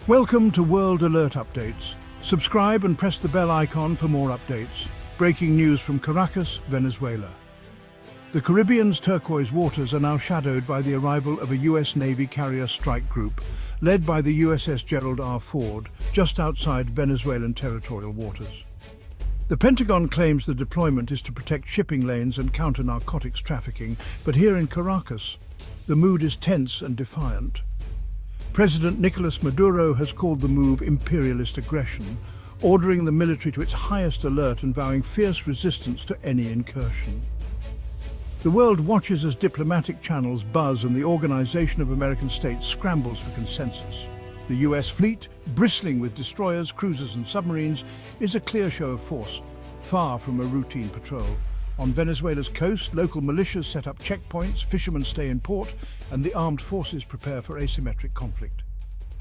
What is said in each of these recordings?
Welcome to World Alert Updates. Subscribe and press the bell icon for more updates. Breaking news from Caracas, Venezuela. The Caribbean's turquoise waters are now shadowed by the arrival of a U.S. Navy carrier strike group, led by the USS Gerald R. Ford, just outside Venezuelan territorial waters. The Pentagon claims the deployment is to protect shipping lanes and counter narcotics trafficking, but here in Caracas, the mood is tense and defiant. President Nicolas Maduro has called the move imperialist aggression, ordering the military to its highest alert and vowing fierce resistance to any incursion. The world watches as diplomatic channels buzz and the Organization of American States scrambles for consensus. The US fleet, bristling with destroyers, cruisers and submarines, is a clear show of force, far from a routine patrol. On Venezuela's coast, local militias set up checkpoints, fishermen stay in port, and the armed forces prepare for asymmetric conflict.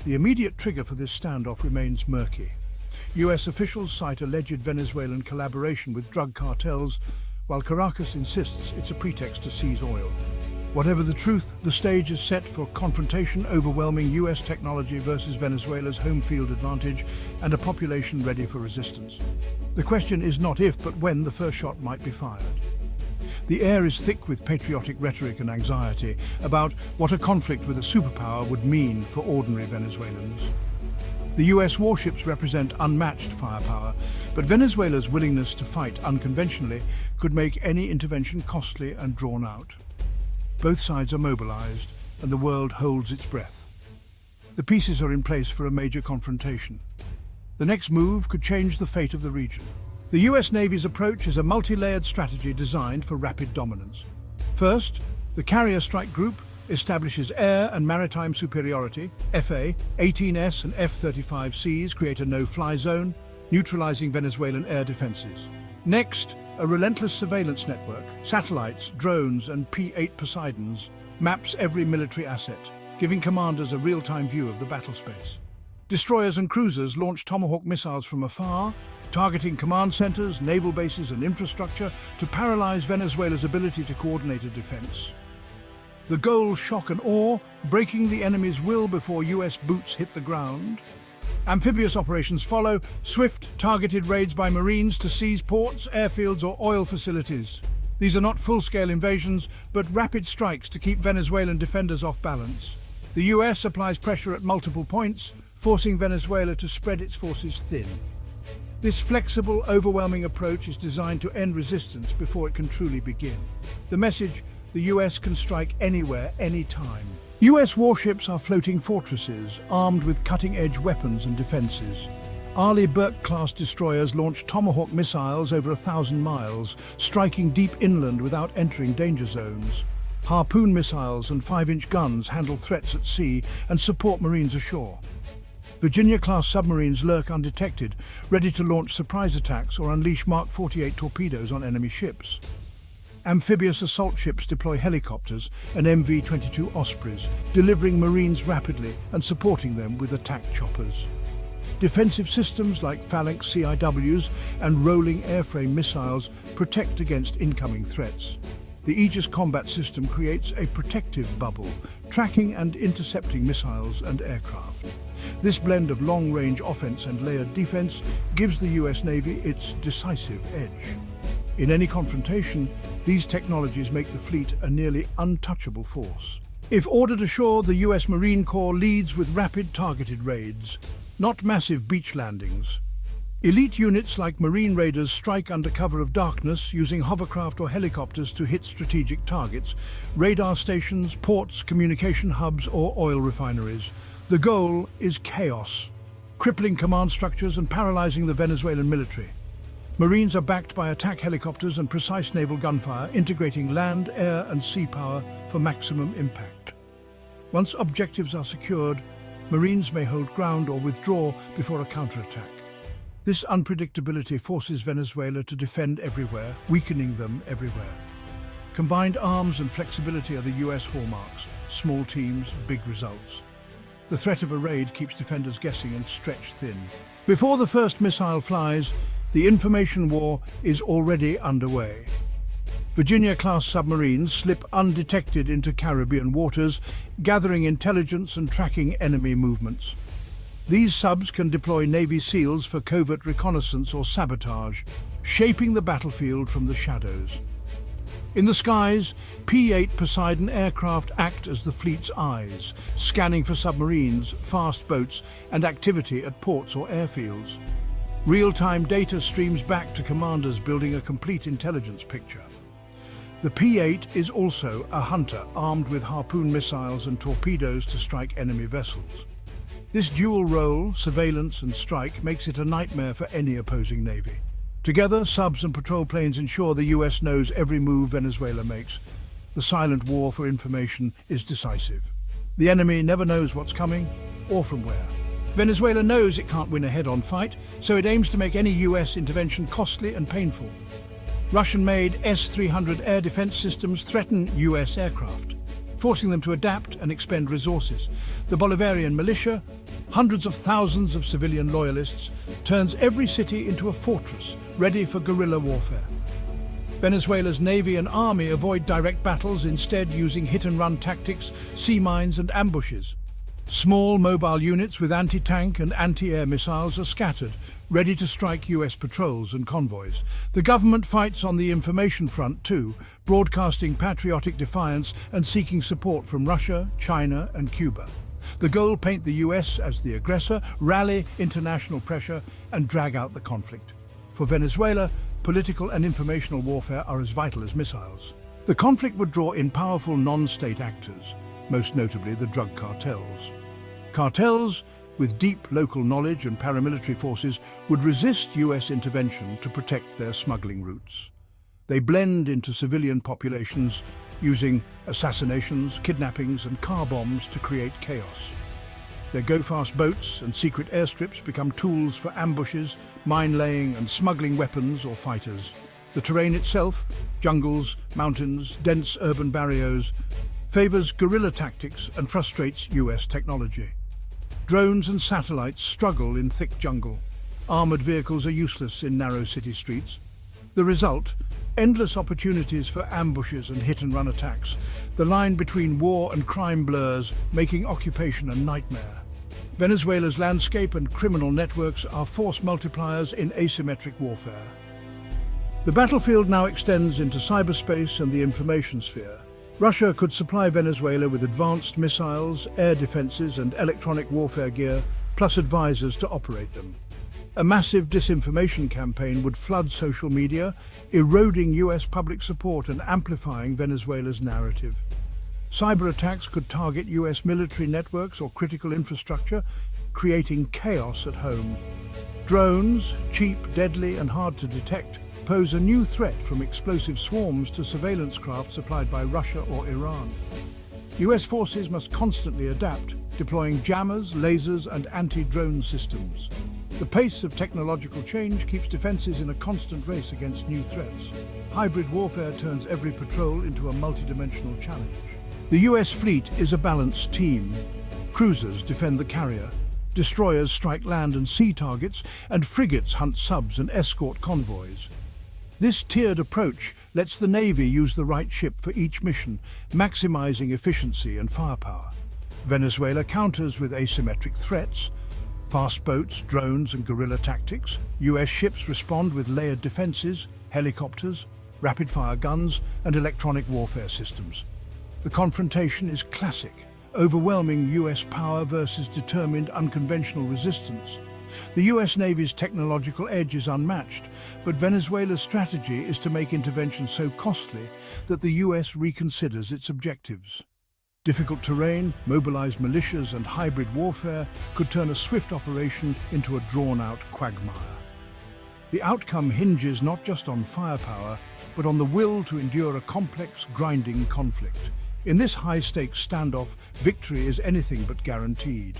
The immediate trigger for this standoff remains murky. US officials cite alleged Venezuelan collaboration with drug cartels, while Caracas insists it's a pretext to seize oil. Whatever the truth, the stage is set for confrontation, overwhelming US technology versus Venezuela's home field advantage and a population ready for resistance. The question is not if, but when the first shot might be fired. The air is thick with patriotic rhetoric and anxiety about what a conflict with a superpower would mean for ordinary Venezuelans. The US warships represent unmatched firepower, but Venezuela's willingness to fight unconventionally could make any intervention costly and drawn out. Both sides are mobilized, and the world holds its breath. The pieces are in place for a major confrontation. The next move could change the fate of the region. The US Navy's approach is a multi-layered strategy designed for rapid dominance. First, the Carrier Strike Group establishes air and maritime superiority. F/A-18S and F-35Cs create a no-fly zone, neutralizing Venezuelan air defenses. Next, a relentless surveillance network, satellites, drones and P-8 Poseidons, maps every military asset, giving commanders a real-time view of the battle space. Destroyers and cruisers launch Tomahawk missiles from afar, targeting command centers, naval bases and infrastructure to paralyze Venezuela's ability to coordinate a defense. The goal, shock and awe, breaking the enemy's will before US boots hit the ground. Amphibious operations follow, swift, targeted raids by Marines to seize ports, airfields or oil facilities. These are not full-scale invasions, but rapid strikes to keep Venezuelan defenders off balance. The US applies pressure at multiple points, forcing Venezuela to spread its forces thin. This flexible, overwhelming approach is designed to end resistance before it can truly begin. The message: the US can strike anywhere, anytime. US warships are floating fortresses, armed with cutting-edge weapons and defenses. Arleigh Burke-class destroyers launch Tomahawk missiles over 1,000 miles, striking deep inland without entering danger zones. Harpoon missiles and 5-inch guns handle threats at sea and support Marines ashore. Virginia-class submarines lurk undetected, ready to launch surprise attacks or unleash Mark 48 torpedoes on enemy ships. Amphibious assault ships deploy helicopters and MV-22 Ospreys, delivering Marines rapidly and supporting them with attack choppers. Defensive systems like Phalanx CIWs and rolling airframe missiles protect against incoming threats. The Aegis combat system creates a protective bubble, tracking and intercepting missiles and aircraft. This blend of long-range offense and layered defense gives the US Navy its decisive edge. In any confrontation, these technologies make the fleet a nearly untouchable force. If ordered ashore, the US Marine Corps leads with rapid targeted raids, not massive beach landings. Elite units like Marine Raiders strike under cover of darkness, using hovercraft or helicopters to hit strategic targets, radar stations, ports, communication hubs or oil refineries. The goal is chaos, crippling command structures and paralyzing the Venezuelan military. Marines are backed by attack helicopters and precise naval gunfire, integrating land, air and sea power for maximum impact. Once objectives are secured, Marines may hold ground or withdraw before a counterattack. This unpredictability forces Venezuela to defend everywhere, weakening them everywhere. Combined arms and flexibility are the US hallmarks. Small teams, big results. The threat of a raid keeps defenders guessing and stretched thin. Before the first missile flies, the information war is already underway. Virginia-class submarines slip undetected into Caribbean waters, gathering intelligence and tracking enemy movements. These subs can deploy Navy SEALs for covert reconnaissance or sabotage, shaping the battlefield from the shadows. In the skies, P-8 Poseidon aircraft act as the fleet's eyes, scanning for submarines, fast boats, and activity at ports or airfields. Real-time data streams back to commanders, building a complete intelligence picture. The P-8 is also a hunter armed with harpoon missiles and torpedoes to strike enemy vessels. This dual role, surveillance and strike, makes it a nightmare for any opposing navy. Together, subs and patrol planes ensure the US knows every move Venezuela makes. The silent war for information is decisive. The enemy never knows what's coming or from where. Venezuela knows it can't win a head-on fight, so it aims to make any US intervention costly and painful. Russian-made S-300 air defense systems threaten US aircraft, forcing them to adapt and expend resources. The Bolivarian militia, hundreds of thousands of civilian loyalists, turns every city into a fortress, ready for guerrilla warfare. Venezuela's navy and army avoid direct battles, instead using hit-and-run tactics, sea mines and ambushes. Small mobile units with anti-tank and anti-air missiles are scattered, ready to strike US patrols and convoys. The government fights on the information front too, broadcasting patriotic defiance and seeking support from Russia, China and Cuba. The goal: paint the US as the aggressor, rally international pressure and drag out the conflict. For Venezuela, political and informational warfare are as vital as missiles. The conflict would draw in powerful non-state actors, most notably the drug cartels. Cartels, with deep local knowledge and paramilitary forces, would resist US intervention to protect their smuggling routes. They blend into civilian populations, using assassinations, kidnappings and car bombs to create chaos. Their go-fast boats and secret airstrips become tools for ambushes, mine-laying and smuggling weapons or fighters. The terrain itself, jungles, mountains, dense urban barrios, favors guerrilla tactics and frustrates US technology. Drones and satellites struggle in thick jungle. Armored vehicles are useless in narrow city streets. The result: endless opportunities for ambushes and hit-and-run attacks. The line between war and crime blurs, making occupation a nightmare. Venezuela's landscape and criminal networks are force multipliers in asymmetric warfare. The battlefield now extends into cyberspace and the information sphere. Russia could supply Venezuela with advanced missiles, air defenses and electronic warfare gear, plus advisors to operate them. A massive disinformation campaign would flood social media, eroding US public support and amplifying Venezuela's narrative. Cyber attacks could target US military networks or critical infrastructure, creating chaos at home. Drones, cheap, deadly and hard to detect, pose a new threat, from explosive swarms to surveillance craft supplied by Russia or Iran. US forces must constantly adapt, deploying jammers, lasers and anti-drone systems. The pace of technological change keeps defenses in a constant race against new threats. Hybrid warfare turns every patrol into a multidimensional challenge. The US fleet is a balanced team. Cruisers defend the carrier, destroyers strike land and sea targets, and frigates hunt subs and escort convoys. This tiered approach lets the Navy use the right ship for each mission, maximizing efficiency and firepower. Venezuela counters with asymmetric threats: fast boats, drones and guerrilla tactics. US ships respond with layered defenses, helicopters, rapid-fire guns and electronic warfare systems. The confrontation is classic: overwhelming US power versus determined unconventional resistance. The US Navy's technological edge is unmatched, but Venezuela's strategy is to make intervention so costly that the US reconsiders its objectives. Difficult terrain, mobilized militias and hybrid warfare could turn a swift operation into a drawn-out quagmire. The outcome hinges not just on firepower, but on the will to endure a complex, grinding conflict. In this high-stakes standoff, victory is anything but guaranteed.